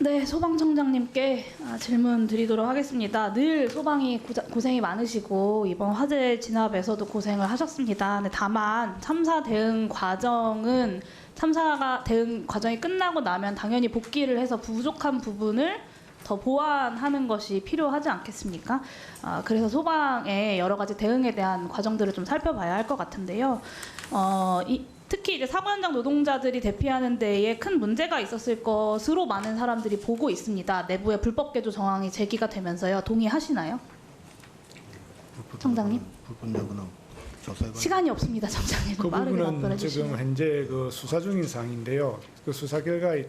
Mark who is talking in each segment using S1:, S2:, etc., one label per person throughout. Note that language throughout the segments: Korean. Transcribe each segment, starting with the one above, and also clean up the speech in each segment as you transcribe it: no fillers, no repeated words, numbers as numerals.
S1: 네, 소방청장님께 질문 드리도록 하겠습니다. 늘 소방이 고생이 많으시고 이번 화재 진압에서도 고생을 하셨습니다. 근데 다만 참사 대응 과정은 참사가 대응 과정이 끝나고 나면 당연히 복귀를 해서 부족한 부분을 더 보완하는 것이 필요하지 않겠습니까? 그래서 소방의 여러 가지 대응에 대한 과정들을 좀 살펴봐야 할 것 같은데요. 특히 이제 사고 현장 노동자들이 대피하는 데에 큰 문제가 있었을 것으로 많은 사람들이 보고 있습니다. 내부의 불법 개조 정황이 제기가 되면서요. 동의하시나요? 청장님?
S2: 부분 여부는 조사해봐야
S1: 시간이 없습니다, 청장님.
S3: 그
S1: 빠르게
S3: 부분은
S1: 답변해
S3: 지금
S1: 주시면.
S3: 현재 그 수사 중인 사항인데요. 그 수사 결과를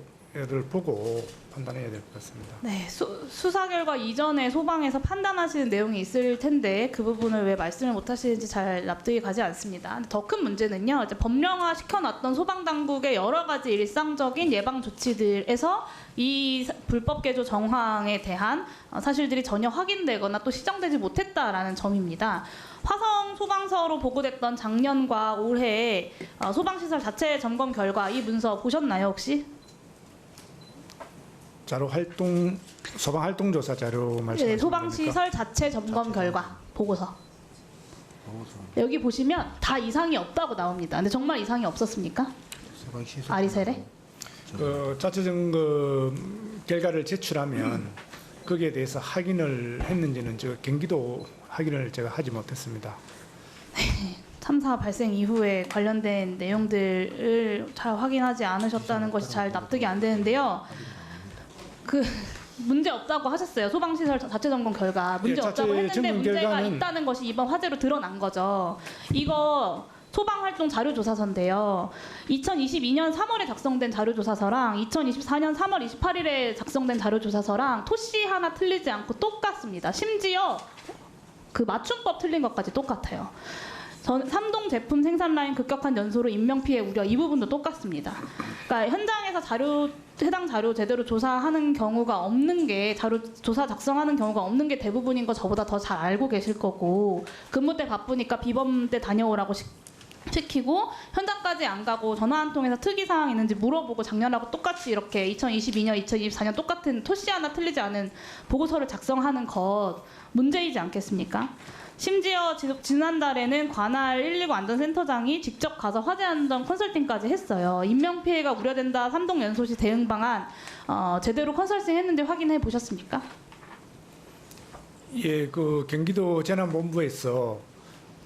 S3: 보고 판단해야 될 것 같습니다.
S1: 네, 수사 결과 이전에 소방에서 판단하시는 내용이 있을 텐데 그 부분을 왜 말씀을 못 하시는지 잘 납득이 가지 않습니다. 더 큰 문제는요, 이제 법령화 시켜놨던 소방당국의 여러 가지 일상적인 예방 조치들에서 이 불법 개조 정황에 대한 사실들이 전혀 확인되거나 또 시정되지 못했다라는 점입니다. 화성 소방서로 보고됐던 작년과 올해 소방시설 자체 점검 결과 이 문서 보셨나요, 혹시?
S3: 자료 활동 소방 활동 조사 자료 말씀하시는
S1: 네,
S3: 겁니까?
S1: 소방시설 자체 점검 결과 보고서.
S2: 보고서
S1: 여기 보시면 다 이상이 없다고 나옵니다. 근데 정말 이상이 없었습니까?
S2: 소방시설
S1: 아리셀에?
S3: 그 자체 점검 결과를 제출하면 거기에 대해서 확인을 했는지는 저 경기도 확인을 제가 하지 못했습니다.
S1: 참사 발생 이후에 관련된 내용들을 잘 확인하지 않으셨다는 것이 잘 납득이 안 되는데요. 그 문제 없다고 하셨어요. 소방시설 자체 점검 결과 문제
S3: 예, 자체
S1: 없다고 했는데
S3: 점검
S1: 문제가
S3: 결과는-
S1: 있다는 것이 이번 화재로 드러난 거죠. 이거 소방활동 자료조사서인데요. 2022년 3월에 작성된 자료조사서랑 2024년 3월 28일에 작성된 자료조사서랑 토씨 하나 틀리지 않고 똑같습니다. 심지어 그 맞춤법 틀린 것까지 똑같아요. 삼동 제품 생산 라인 급격한 연소로 인명 피해 우려 이 부분도 똑같습니다. 그러니까 현장에서 해당 자료 제대로 조사하는 경우가 없는 게 조사 작성하는 경우가 없는 게 대부분인 거 저보다 더 잘 알고 계실 거고 근무 때 바쁘니까 비범 때 다녀오라고 시키고 현장까지 안 가고 전화 한 통해서 특이 사항 있는지 물어보고 작년하고 똑같이 이렇게 2022년, 2024년 똑같은 토씨 하나 틀리지 않은 보고서를 작성하는 것 문제이지 않겠습니까? 심지어 지난달에는 관할 119 안전센터장이 직접 가서 화재 안전 컨설팅까지 했어요. 인명 피해가 우려된다. 삼동 연소시 대응 방안 제대로 컨설팅 했는지 확인해 보셨습니까?
S3: 예, 그 경기도 재난본부에서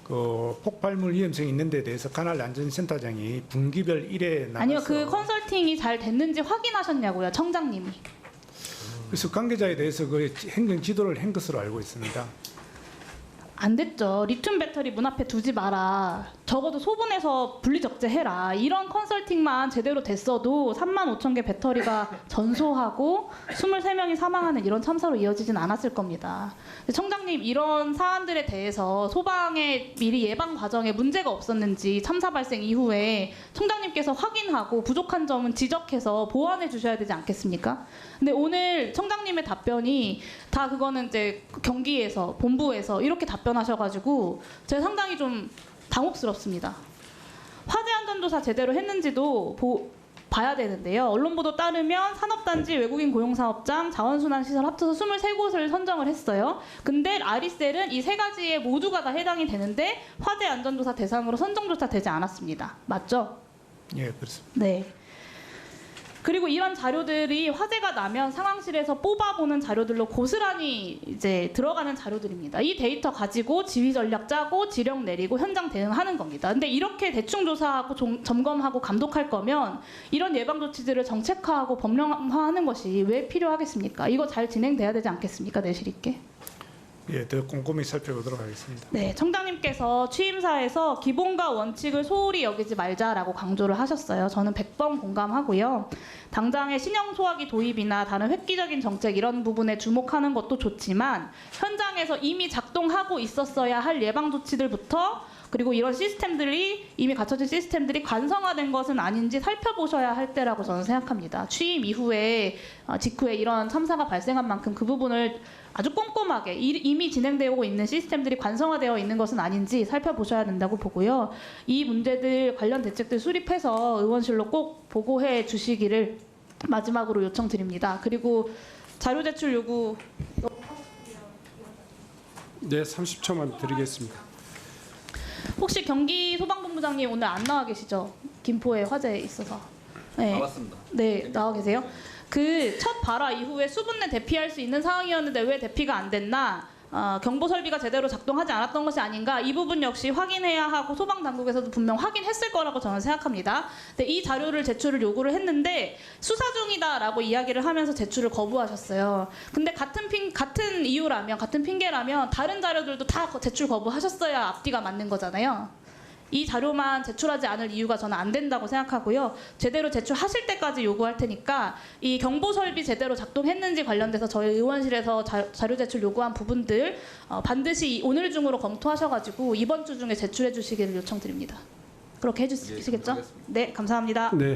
S3: 그 폭발물 위험성이 있는 데 대해서 관할 안전센터장이 분기별 1회 나가서
S1: 아니요, 그 컨설팅이 잘 됐는지 확인하셨냐고요, 청장님이.
S3: 그래서 관계자에 대해서 그 행정 지도를 한 것으로 알고 있습니다.
S1: 안 됐죠. 리튬 배터리 문 앞에 두지 마라. 적어도 소분해서 분리 적재해라. 이런 컨설팅만 제대로 됐어도 35,000개 배터리가 전소하고 23명이 사망하는 이런 참사로 이어지진 않았을 겁니다. 청장님, 이런 사안들에 대해서 소방의 미리 예방 과정에 문제가 없었는지 참사 발생 이후에 청장님께서 확인하고 부족한 점은 지적해서 보완해 주셔야 되지 않겠습니까? 근데 오늘 청장님의 답변이 다 그거는 이제 경기에서 본부에서 이렇게 답변하셔가지고 제가 상당히 좀 당혹스럽습니다. 화재 안전조사 제대로 했는지도 봐야 되는데요. 언론 보도 따르면 산업단지, 외국인 고용사업장, 자원순환시설 합쳐서 23곳을 선정을 했어요. 근데 아리셀은 이 세 가지에 모두가 다 해당이 되는데 화재 안전조사 대상으로 선정조차 되지 않았습니다. 맞죠?
S3: 예, 그렇습니다.
S1: 네. 그리고 이런 자료들이 화재가 나면 상황실에서 뽑아보는 자료들로 고스란히 이제 들어가는 자료들입니다. 이 데이터 가지고 지휘 전략 짜고 지령 내리고 현장 대응하는 겁니다. 근데 이렇게 대충 조사하고 점검하고 감독할 거면 이런 예방 조치들을 정책화하고 법령화하는 것이 왜 필요하겠습니까? 이거 잘 진행돼야 되지 않겠습니까? 내실 있게.
S3: 예, 더 꼼꼼히 살펴보도록 하겠습니다.
S1: 네, 청장님께서 취임사에서 기본과 원칙을 소홀히 여기지 말자라고 강조를 하셨어요. 저는 100번 공감하고요. 당장의 신형 소화기 도입이나 다른 획기적인 정책 이런 부분에 주목하는 것도 좋지만 현장에서 이미 작동하고 있었어야 할 예방 조치들부터 그리고 이런 시스템들이 이미 갖춰진 시스템들이 관성화된 것은 아닌지 살펴보셔야 할 때라고 저는 생각합니다. 취임 이후에 직후에 이런 참사가 발생한 만큼 그 부분을 아주 꼼꼼하게 이미 진행되고 있는 시스템들이 관성화되어 있는 것은 아닌지 살펴보셔야 된다고 보고요. 이 문제들 관련 대책들 수립해서 의원실로 꼭 보고해 주시기를 마지막으로 요청드립니다. 그리고 자료 제출 요구
S4: 네, 30초만 드리겠습니다.
S1: 혹시 경기 소방본부장님 오늘 안 나와 계시죠? 김포에 화재 있어서. 네.
S5: 나왔습니다.
S1: 네, 나와 계세요. 그 첫 발화 이후에 수분 내 대피할 수 있는 상황이었는데 왜 대피가 안 됐나? 경보 설비가 제대로 작동하지 않았던 것이 아닌가? 이 부분 역시 확인해야 하고 소방 당국에서도 분명 확인했을 거라고 저는 생각합니다. 근데 이 자료를 제출을 요구를 했는데 수사 중이다라고 이야기를 하면서 제출을 거부하셨어요. 근데 같은 이유라면 같은 핑계라면 다른 자료들도 다 제출 거부하셨어야 앞뒤가 맞는 거잖아요. 이 자료만 제출하지 않을 이유가 저는 안 된다고 생각하고요. 제대로 제출하실 때까지 요구할 테니까 이 경보 설비 제대로 작동했는지 관련돼서 저희 의원실에서 자료 제출 요구한 부분들 반드시 오늘 중으로 검토하셔가지고 이번 주 중에 제출해 주시기를 요청드립니다. 그렇게 해주시겠죠? 네, 감사합니다.
S4: 네.